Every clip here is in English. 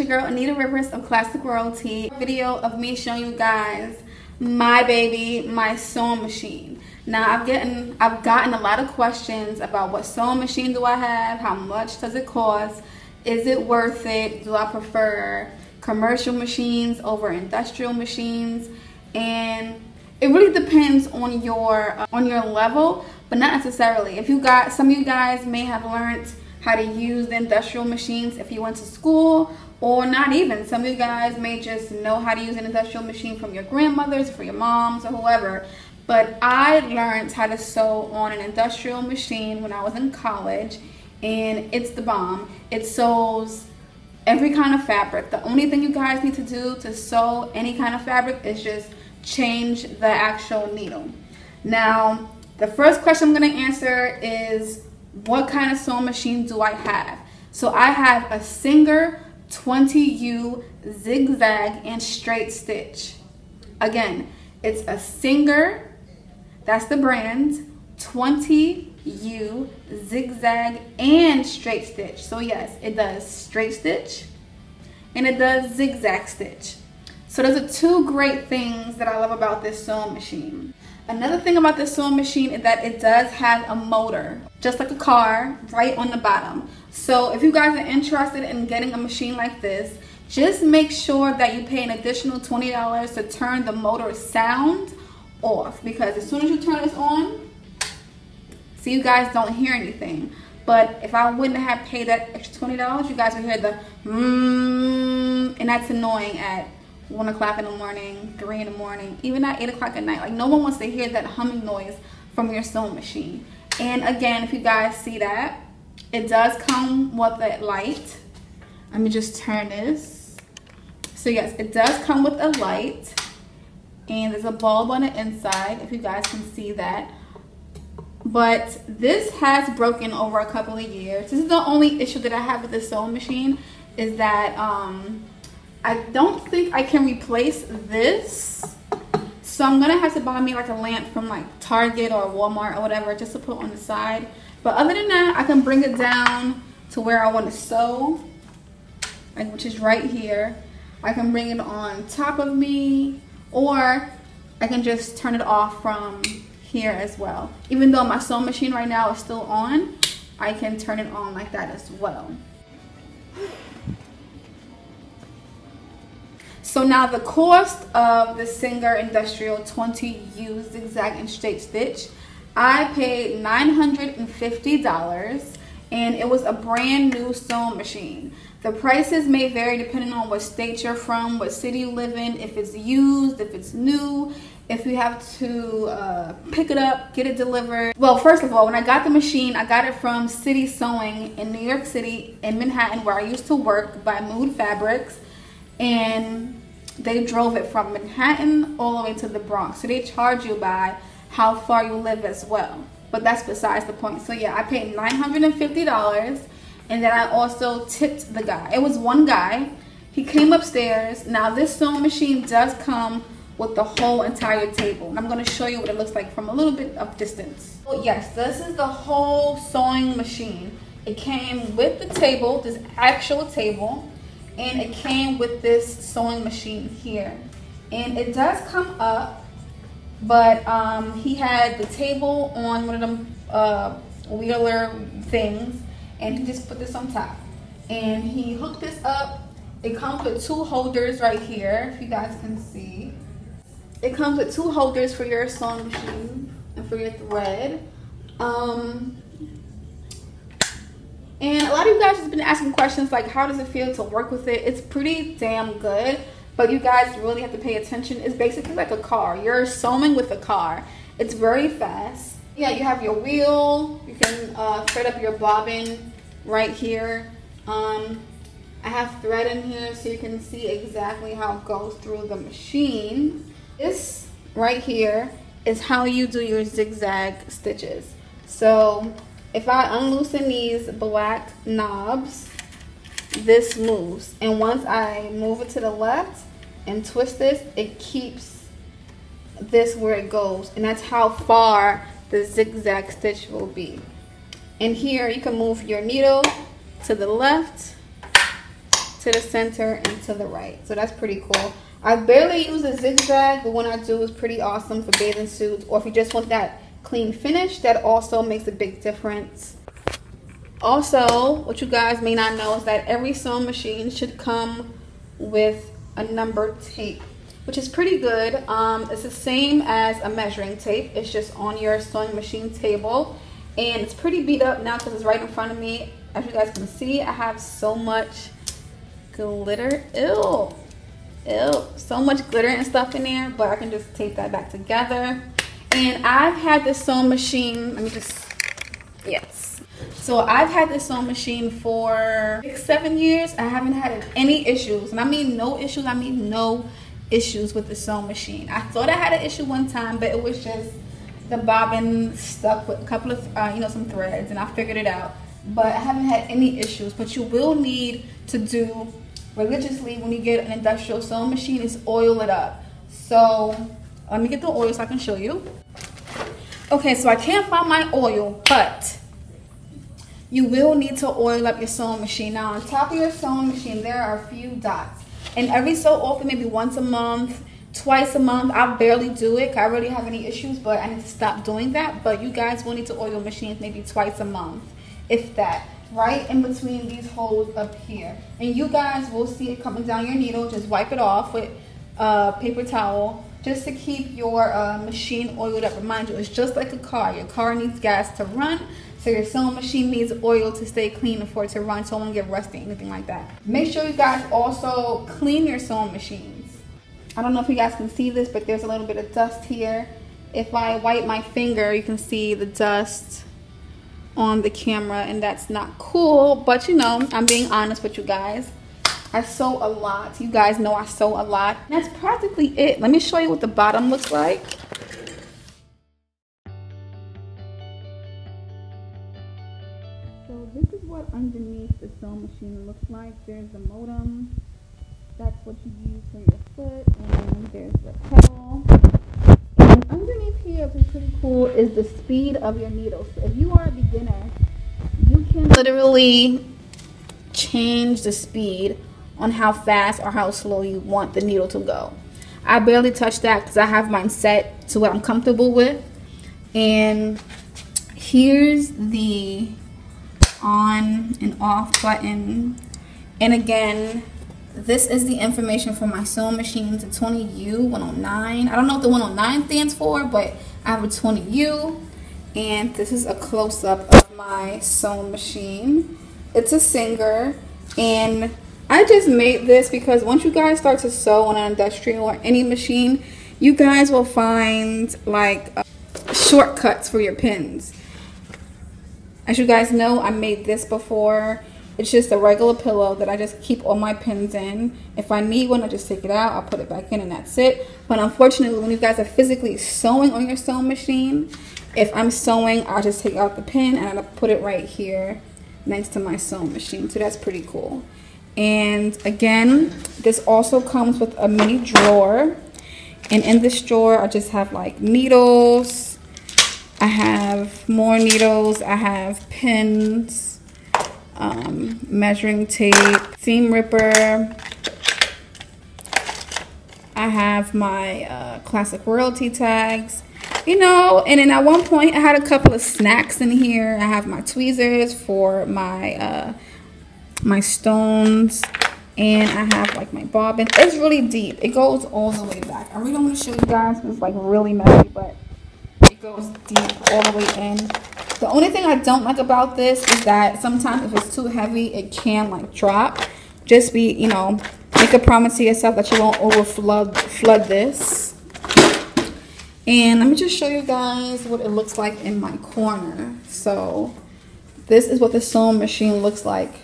your girl Anita Rivers of Classic Royalty. Video of me showing you guys my baby, my sewing machine. Now I've gotten a lot of questions about what sewing machine do I have, how much does it cost, is it worth it, do I prefer commercial machines over industrial machines, and it really depends on your level, but not necessarily. If you got, some of you guys may have learned how to use the industrial machines if you went to school, or not even. Some of you guys may just know how to use an industrial machine from your grandmothers, for your moms, or whoever. But I learned how to sew on an industrial machine when I was in college, and it's the bomb. It sews every kind of fabric. The only thing you guys need to do to sew any kind of fabric is just change the actual needle. Now, the first question I'm going to answer is, what kind of sewing machine do I have? So I have a Singer 20U zigzag and straight stitch. Again, it's a Singer, that's the brand, 20U zigzag and straight stitch. So yes, it does straight stitch and it does zigzag stitch. So those are two great things that I love about this sewing machine. Another thing about this sewing machine is that it does have a motor, just like a car, right on the bottom. So if you guys are interested in getting a machine like this, just make sure that you pay an additional $20 to turn the motor sound off, because as soon as you turn this on, see, you guys don't hear anything. But if I wouldn't have paid that extra $20, you guys would hear the and that's annoying at 1 o'clock in the morning, 3 in the morning, even at 8 o'clock at night. Like, no one wants to hear that humming noise from your sewing machine. And again, if you guys see that, it does come with a light. Let me just turn this. So yes, it does come with a light, and there's a bulb on the inside, if you guys can see that. But this has broken over a couple of years. This is the only issue that I have with this sewing machine, is that I don't think I can replace this. So I'm gonna have to buy me like a lamp from like Target or Walmart or whatever, just to put on the side. But other than that, I can bring it down to where I want to sew, which is right here. I can bring it on top of me, or I can just turn it off from here as well. Even though my sewing machine right now is still on, I can turn it on like that as well. So now the cost of the Singer Industrial 20U zigzag and straight stitch, I paid $950, and it was a brand new sewing machine. The prices may vary depending on what state you're from, what city you live in, if it's used, if it's new, if you have to pick it up, get it delivered. Well, first of all, when I got the machine, I got it from City Sewing in New York City, in Manhattan, where I used to work, by Mood Fabrics. And they drove it from Manhattan all the way to the Bronx. So they charge you by how far you live as well. But that's besides the point. So yeah, I paid $950, and then I also tipped the guy. It was one guy. He came upstairs. Now this sewing machine does come with the whole entire table, and I'm going to show you what it looks like from a little bit of distance. Well, yes, this is the whole sewing machine. It came with the table, this actual table, and it came with this sewing machine here. And it does come up, but he had the table on one of them wheeler things, and he just put this on top. And he hooked this up. It comes with two holders right here, if you guys can see. It comes with two holders for your sewing machine and for your thread. And a lot of you guys have been asking questions like, how does it feel to work with it? It's pretty damn good, but you guys really have to pay attention. It's basically like a car. You're sewing with a car. It's very fast. Yeah, you have your wheel. You can thread up your bobbin right here. I have thread in here so you can see exactly how it goes through the machine. This right here is how you do your zigzag stitches. So if I unloosen these black knobs, this moves. And once I move it to the left and twist this, it keeps this where it goes. And that's how far the zigzag stitch will be. And here you can move your needle to the left, to to the center, and to the right. So that's pretty cool. I barely use a zigzag, but when I do, it's pretty awesome for bathing suits. Or if you just want that clean finish, that also makes a big difference. Also, what you guys may not know is that every sewing machine should come with a numbered tape, which is pretty good. It's the same as a measuring tape. It's just on your sewing machine table, and it's pretty beat up now because it's right in front of me. As you guys can see, I have so much glitter. Ew, so much glitter and stuff in there, but I can just tape that back together. And I've had this sewing machine, yes. So I've had this sewing machine for 6-7 years. I haven't had any issues, and I mean no issues. I mean no issues with the sewing machine. I thought I had an issue one time, but it was just the bobbin stuck with a couple of some threads, and I figured it out. But I haven't had any issues. But you will need to do religiously when you get an industrial sewing machine is oil it up. So let me get the oil so I can show you. Okay, so I can't find my oil, but you will need to oil up your sewing machine. Now on top of your sewing machine, there are a few dots. And every so often, maybe once a month, twice a month, I barely do it. I really have any issues, but I need to stop doing that. But you guys will need to oil machines maybe twice a month, if that. Right in between these holes up here. And you guys will see it coming down your needle. Just wipe it off with a paper towel just to keep your machine oiled up. Remind you, it's just like a car. Your car needs gas to run. So your sewing machine needs oil to stay clean and for it to run, so it won't get rusty, anything like that. Make sure you guys also clean your sewing machines. I don't know if you guys can see this, but there's a little bit of dust here. If I wipe my finger, you can see the dust on the camera, and that's not cool. But you know, I'm being honest with you guys. I sew a lot. You guys know I sew a lot. And that's practically it. Let me show you what the bottom looks like. So this is what underneath the sewing machine looks like. There's the modem. That's what you use for your foot. And then there's the pedal. And underneath here, which is pretty cool, is the speed of your needle. So if you are a beginner, you can literally change the speed on how fast or how slow you want the needle to go. I barely touch that because I have mine set to what I'm comfortable with. And here's the on and off button. And again, this is the information for my sewing machine. It's a 20U 109. I don't know what the 109 stands for, but I have a 20U. And this is a close-up of my sewing machine. It's a Singer, and I just made this because once you guys start to sew on an industrial or any machine, you guys will find like shortcuts for your pins. As you guys know, I made this before. It's just a regular pillow that I just keep all my pins in. If I need one, I just take it out, I'll put it back in, and that's it. But unfortunately, when you guys are physically sewing on your sewing machine, if I'm sewing, I'll just take out the pin and I'll put it right here next to my sewing machine. So that's pretty cool. And again, this also comes with a mini drawer. And in this drawer, I just have like needles. I have more needles. I have pins, measuring tape, seam ripper. I have my classic royalty tags. You know, and then at one point I had a couple of snacks in here. I have my tweezers for my my stones, and I have like my bobbin. It's really deep. It goes all the way back. I really don't want to show you guys because it's like really messy, but it goes deep all the way in. The only thing I don't like about this is that sometimes if it's too heavy, it can like drop. Just be, you know, make a promise to yourself that you won't flood this. And let me just show you guys what it looks like in my corner. So this is what the sewing machine looks like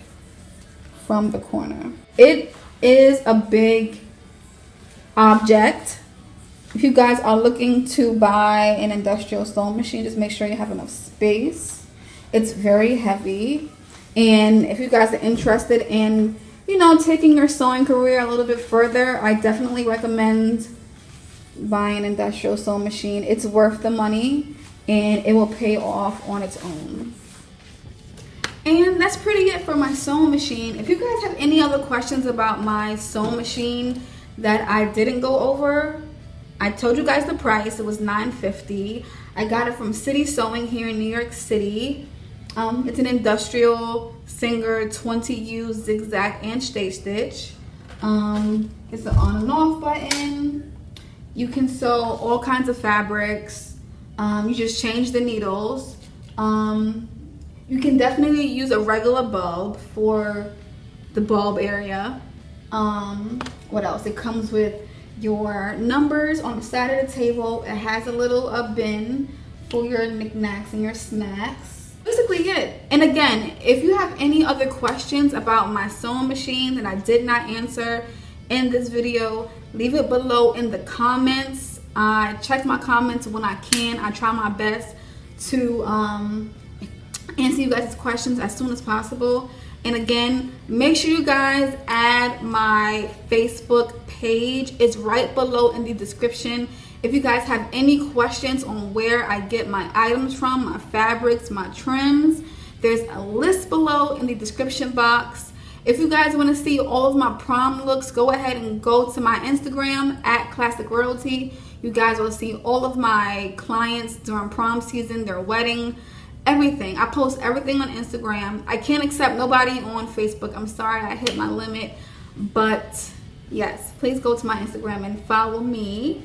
from the corner. It is a big object. If you guys are looking to buy an industrial sewing machine, just make sure you have enough space. It's very heavy. And if you guys are interested in, you know, taking your sewing career a little bit further, I definitely recommend buying an industrial sewing machine. It's worth the money and it will pay off on its own. And that's pretty it for my sewing machine. If you guys have any other questions about my sewing machine that I didn't go over, I told you guys the price. It was $9.50. I got it from City Sewing here in New York City. It's an industrial Singer 20U zigzag and straight stitch. It's an on and off button. You can sew all kinds of fabrics. You just change the needles. You can definitely use a regular bulb for the bulb area. What else? It comes with your numbers on the side of the table. It has a little bin for your knickknacks and your snacks. Basically it. And again, if you have any other questions about my sewing machine that I did not answer in this video, leave it below in the comments. I check my comments when I can. I try my best to answer you guys' questions as soon as possible. And again, make sure you guys add my Facebook page. It's right below in the description. If you guys have any questions on where I get my items from, my fabrics, my trims, there's a list below in the description box. If you guys want to see all of my prom looks, go ahead and go to my Instagram at Classic Royalty. You guys will see all of my clients during prom season, their wedding, everything. I post everything on Instagram. I can't accept nobody on Facebook. I'm sorry, I hit my limit. But yes, please go to my Instagram and follow me.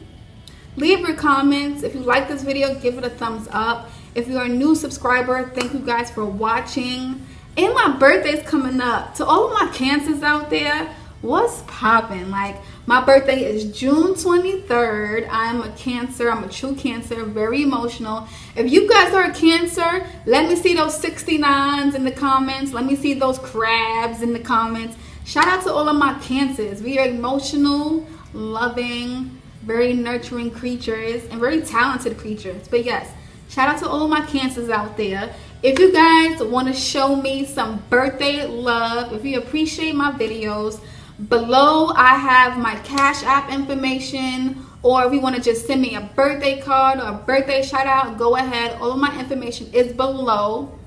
Leave your comments. If you like this video, give it a thumbs up. If you're a new subscriber, thank you guys for watching. And my birthday's coming up. To all of my Cancers out there, what's poppin'? Like, my birthday is June 23rd. I'm a Cancer. I'm a true Cancer. Very emotional. If you guys are a Cancer, let me see those 69s in the comments. Let me see those crabs in the comments. Shout out to all of my Cancers. We are emotional, loving, very nurturing creatures and very talented creatures. But yes, shout out to all of my Cancers out there. If you guys want to show me some birthday love, if you appreciate my videos, below I have my Cash App information, or if you want to just send me a birthday card or a birthday shout out, go ahead. All of my information is below.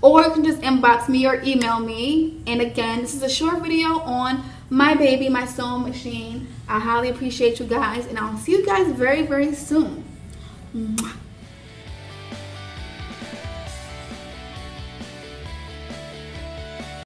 Or you can just inbox me or email me. And again, this is a short video on my baby, my sewing machine. I highly appreciate you guys, and I'll see you guys very, very soon. Mwah.